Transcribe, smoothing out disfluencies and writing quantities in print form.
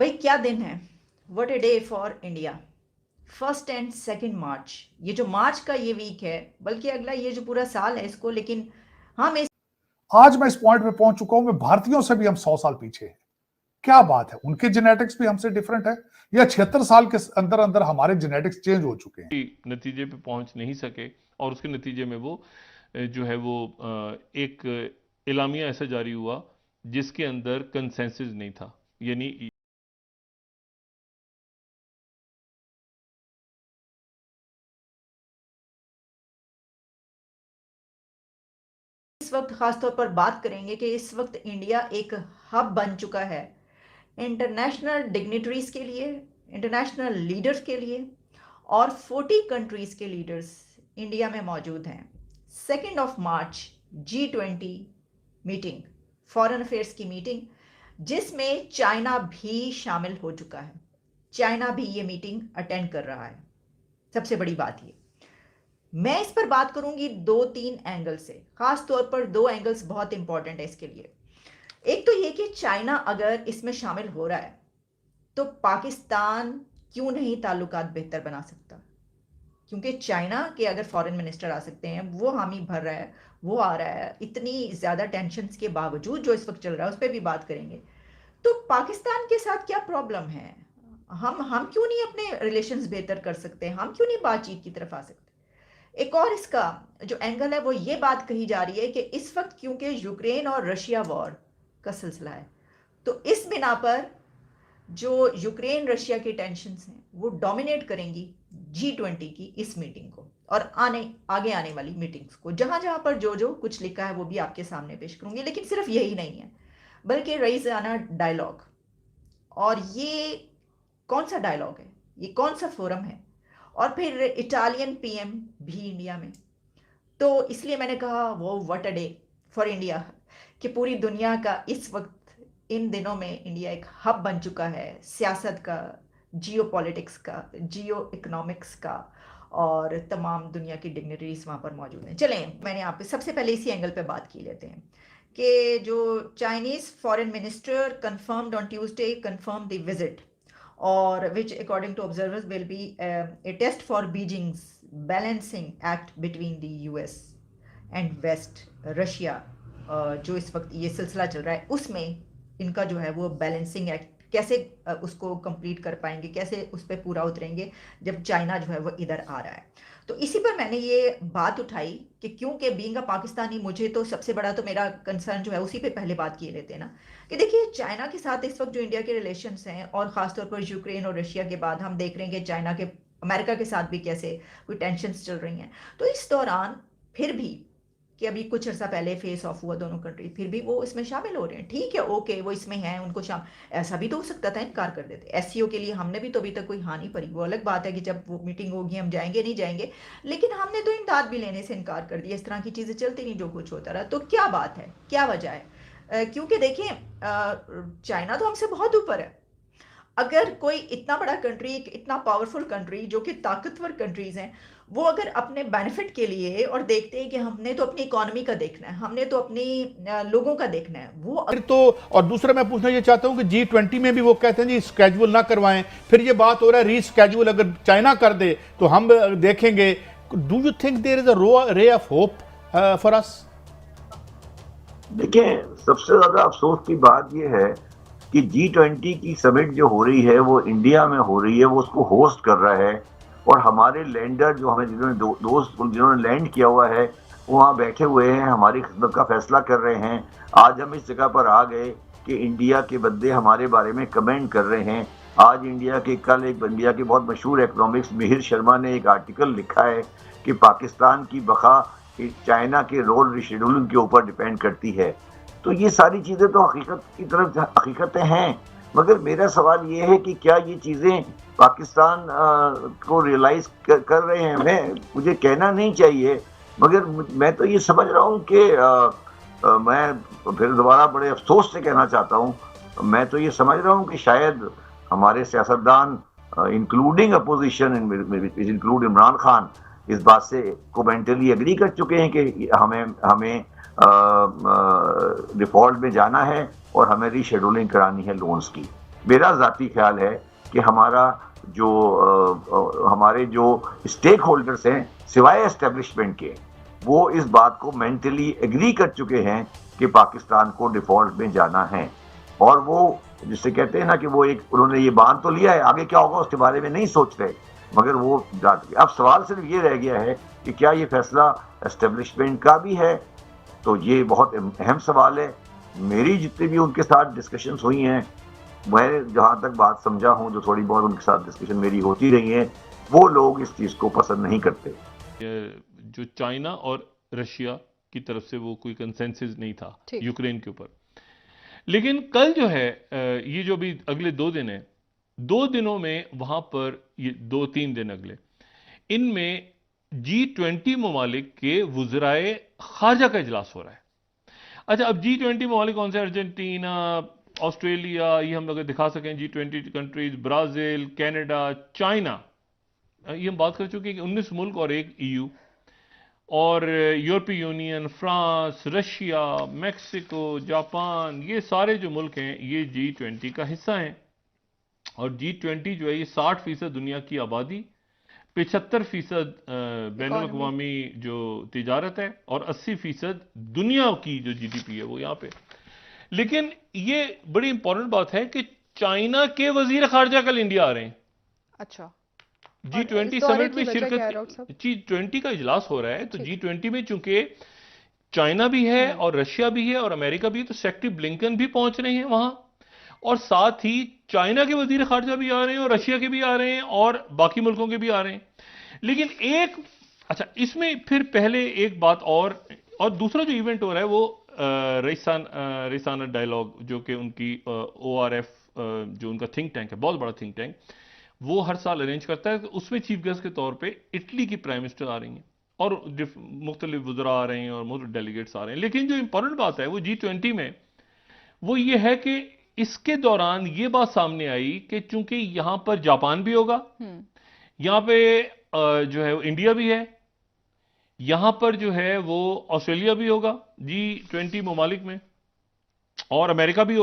भाई क्या दिन है। What a day for India. 1 and 2 मार्च, ये जो मार्च का ये वीक है, बल्कि अगला ये जो पूरा साल है इसको, लेकिन हम इस आज मैं इस पॉइंट पे पहुंच चुका हूं, मैं भारतीयों से भी हम 100 साल पीछे हैं। क्या बात है, उनके जेनेटिक्स भी हमसे डिफरेंट है या 76 साल के अंदर अंदर हमारे जेनेटिक्स चेंज हो चुके हैं। नतीजे पे पहुंच नहीं सके और उसके नतीजे में वो जो है वो एक एलामिया ऐसा जारी हुआ जिसके अंदर कंसेंसस नहीं था। यानी वक्त खास तौर पर बात करेंगे कि इस वक्त इंडिया एक हब बन चुका है इंटरनेशनल डिग्निटरीज के लिए, इंटरनेशनल लीडर्स के लिए, और 40 कंट्रीज के लीडर्स इंडिया में मौजूद हैं। 2 मार्च G20 मीटिंग, फॉरेन अफेयर्स की मीटिंग, जिसमें चाइना भी शामिल हो चुका है। चाइना भी ये मीटिंग अटेंड कर रहा है। सबसे बड़ी बात ये, मैं इस पर बात करूंगी 2-3 एंगल से। खास तौर पर 2 एंगल्स बहुत इंपॉर्टेंट है इसके लिए। एक तो ये कि चाइना अगर इसमें शामिल हो रहा है तो पाकिस्तान क्यों नहीं ताल्लुकात बेहतर बना सकता, क्योंकि चाइना के अगर फॉरेन मिनिस्टर आ सकते हैं, वो हामी भर रहा है, वो आ रहा है, इतनी ज़्यादा टेंशन के बावजूद जो इस वक्त चल रहा है उस पर भी बात करेंगे। तो पाकिस्तान के साथ क्या प्रॉब्लम है? हम क्यों नहीं अपने रिलेशंस बेहतर कर सकते? हम क्यों नहीं बातचीत की तरफ आ सकते? एक और इसका जो एंगल है वो ये बात कही जा रही है कि इस वक्त क्योंकि यूक्रेन और रशिया वॉर का सिलसिला है, तो इस बिना पर जो यूक्रेन रशिया की टेंशन हैं वो डोमिनेट करेंगी G20 की इस मीटिंग को और आगे आने वाली मीटिंग्स को। जहां जहां पर जो जो कुछ लिखा है वो भी आपके सामने पेश करूंगी। लेकिन सिर्फ यही नहीं है, बल्कि रईसाना डायलॉग। और ये कौन सा डायलॉग है, ये कौन सा फोरम है? और फिर इटालियन पीएम भी इंडिया में। तो इसलिए मैंने कहा वो what a day for India, कि पूरी दुनिया का इस वक्त इन दिनों में इंडिया एक हब बन चुका है सियासत का, जियो पॉलिटिक्स का, जियो इकोनॉमिक्स का, और तमाम दुनिया की डिग्निटरीज वहाँ पर मौजूद हैं। चलें, मैंने आप सबसे पहले इसी एंगल पे बात की लेते हैं कि जो Chinese foreign minister confirmed on Tuesday confirm the visit, or which according to observers will be a test for Beijing's balancing act between the US and west, Russia, जो इस वक्त ये सिलसिला चल रहा है उसमें इनका जो है वो बैलेंसिंग एक्ट कैसे उसको कंप्लीट कर पाएंगे, कैसे उस पर पूरा उतरेंगे जब चाइना जो है वो इधर आ रहा है। तो इसी पर मैंने ये बात उठाई कि क्योंकि बीइंग अ पाकिस्तानी, मुझे तो सबसे बड़ा तो मेरा कंसर्न जो है उसी पे पहले बात किए लेते हैं ना, कि देखिए चाइना के साथ इस वक्त जो इंडिया के रिलेशंस हैं, और ख़ासतौर पर यूक्रेन और रशिया के बाद हम देख रहे हैं कि चाइना के अमेरिका के साथ भी कैसे कोई टेंशन्स चल रही हैं। तो इस दौरान फिर भी, कि अभी कुछ अर्सा पहले फेस ऑफ हुआ दोनों कंट्री, फिर भी वो इसमें शामिल हो रहे हैं। ठीक है, ओके, वो इसमें हैं, उनको ऐसा भी तो हो सकता था इनकार कर देते। एससीओ के लिए हमने भी तो अभी तक कोई हाँ नहीं भरी। वो अलग बात है कि जब वो मीटिंग होगी हम जाएंगे नहीं जाएंगे, लेकिन हमने तो इमदाद भी लेने से इनकार कर दिया। इस तरह की चीज़ें चलती नहीं, जो कुछ होता रहा। तो क्या बात है, क्या वजह है? क्योंकि देखिए चाइना तो हमसे बहुत ऊपर है। अगर कोई इतना बड़ा कंट्री, इतना पावरफुल कंट्री, जो कि ताकतवर कंट्रीज हैं, वो अगर अपने बेनिफिट के लिए और देखते हैं कि हमने तो अपनी इकोनॉमी का देखना है, हमने तो अपनी लोगों का देखना है, वो फिर तो। और दूसरा मैं पूछना ये चाहता हूं कि G20 में भी वो कहते हैं जी स्केड्यूल ना करवाएं, फिर ये बात हो रहा है रीस्केड्यूल अगर चाइना कर दे तो हम देखेंगे। Do you think there is a ray of hope for us? देखिए, सबसे ज्यादा अफसोस की बात यह है कि G20 की समिट जो हो रही है वो इंडिया में हो रही है, वो उसको होस्ट कर रहा है, और हमारे लैंडर जो हमें जिन्होंने दोस्त जिन्होंने लैंड किया हुआ है वो वहाँ बैठे हुए हैं, हमारी खिदमत का फैसला कर रहे हैं। आज हम इस जगह पर आ गए कि इंडिया के बंदे हमारे बारे में कमेंट कर रहे हैं। आज कल एक इंडिया के बहुत मशहूर इकोनॉमिक्स मिहिर शर्मा ने एक आर्टिकल लिखा है कि पाकिस्तान की बका चाइना के रोल रिशेड्यूलिंग के ऊपर डिपेंड करती है। तो ये सारी चीज़ें तो हकीकत की तरफ हकीकतें हैं, मगर मेरा सवाल ये है कि क्या ये चीज़ें पाकिस्तान को रियलाइज कर रहे हैं? मुझे कहना नहीं चाहिए, मगर मैं तो ये समझ रहा हूँ कि मैं फिर दोबारा बड़े अफसोस से कहना चाहता हूँ, मैं तो ये समझ रहा हूँ कि शायद हमारे सियासतदान including opposition include Imran Khan इस बात से को मेंटली एग्री कर चुके हैं कि हमें डिफॉल्ट में जाना है और हमें रीशेड्यूलिंग करानी है लोन्स की। मेरा ज़ाती ख्याल है कि हमारे जो स्टेक होल्डर्स हैं सिवाय एस्टेब्लिशमेंट के, वो इस बात को मेंटली एग्री कर चुके हैं कि पाकिस्तान को डिफॉल्ट में जाना है। और वो जिसे कहते हैं ना कि वो एक उन्होंने ये बांध तो लिया है, आगे क्या होगा उसके बारे में नहीं सोच रहे, मगर वो अब सवाल सिर्फ ये रह गया है कि क्या ये फैसला एस्टेब्लिशमेंट का भी है। तो ये बहुत अहम सवाल है। मेरी जितनी भी उनके साथ डिस्कशंस हुई हैं, मैं जहां तक बात समझा हूं, जो थोड़ी बहुत उनके साथ डिस्कशन मेरी होती रही है, वो लोग इस चीज को पसंद नहीं करते। जो चाइना और रशिया की तरफ से वो कोई कंसेंसस नहीं था यूक्रेन के ऊपर। लेकिन कल जो है ये जो भी अगले 2 दिन है, 2 दिनों में वहां पर ये 2-3 दिन अगले, इनमें G20 ममालिक के वुज़राए खारजा का इजलास हो रहा है। अच्छा, अब G20 ममालिक कौन से? अर्जेंटीना, ऑस्ट्रेलिया, ये हम अगर दिखा सकें G20 countries, Brazil, Canada, China, ये हम बात कर चुके हैं कि 19 मुल्क और एक EU, और यूरोपीय union, France, Russia, Mexico, Japan, ये सारे जो मुल्क हैं ये G20 का हिस्सा हैं। और G20 जो है ये 60% दुनिया की आबादी, 75% बैनुल-अक़वामी जो तिजारत है, और 80% दुनिया की जो GDP है वो यहाँ पे। लेकिन ये बड़ी इंपॉर्टेंट बात है कि चाइना के वजीर खारजा कल इंडिया आ रहे हैं। अच्छा, G20 समिट में शिरकत, G20 का इजलास हो रहा है, तो G20 में चूंकि चाइना भी है और रशिया भी है और अमेरिका भी है, तो सेक्रेटरी ब्लिंकन भी पहुंच रहे हैं वहां, और साथ ही चाइना के वजीर खारजा भी आ रहे हैं और रशिया के भी आ रहे हैं और बाकी मुल्कों के भी आ रहे हैं। लेकिन अच्छा, इसमें फिर पहले एक बात और दूसरा जो इवेंट हो रहा है वो रईसाना डायलॉग, जो कि उनकी ORF, जो उनका थिंक टैंक है, बहुत बड़ा थिंक टैंक, वो हर साल अरेंज करता है। तो उसमें चीफ गेस्ट के तौर पे इटली की प्राइम मिनिस्टर आ रही हैं और मुख्तलिफ वज़रा आ रहे हैं और मुख्तलिफ डेलीगेट्स आ रहे हैं। लेकिन जो इंपॉर्टेंट बात है वो G20 में वो ये है कि इसके दौरान ये बात सामने आई कि चूंकि यहां पर जापान भी होगा, यहां पे जो है इंडिया भी है, यहां पर जो है वो ऑस्ट्रेलिया भी होगा G20 ममालिक में, और अमेरिका भी होगा।